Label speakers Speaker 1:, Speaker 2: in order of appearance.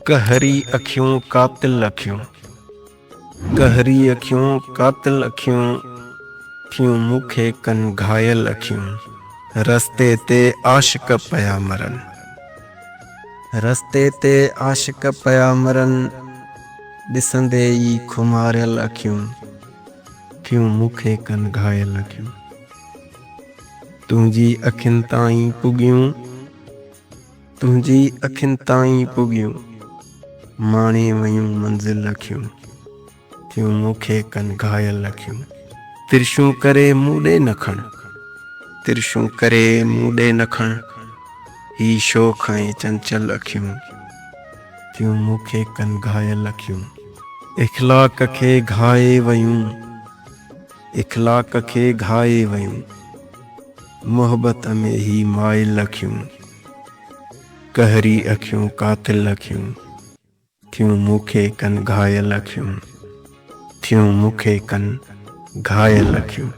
Speaker 1: कहरी अखियों कातिल अखियों, कहरी अखियों कातिल अखियों, थियूं मूंखे कन घायल अखियों। रस्ते ते आशिक पया मरन, रस्ते ते आशिक पया मरन, ॾिसंदे ई खुमारियल अखियूं, थियूं मूंखे कन घायल अखियूं। तुंहिंजी अखियुनि ताईं पुगियूं, तुंहिंजी अखियुनि ताईं पुगियूं, माणे वयूं मंज़िल अखियूं, थियूं मूंखे कन घायल अखियूं। तिरछूं करे मूं ॾे न खण, तिरछूं करे मूं ॾे न खण, ही शोख ऐं चंचल अखियूं, थियूं मूंखे कन घायल अखियूं। इख़लाक़ खे घाए वयूं, इख़लाक़ खे घाए वयूं, मोहबत में ही माइल अखियूं। कहरी अखियूं कातिल अखियूं, थियूं मूंखे कन घायल अखियूं, थियूं मूंखे कन घायल अखियूं।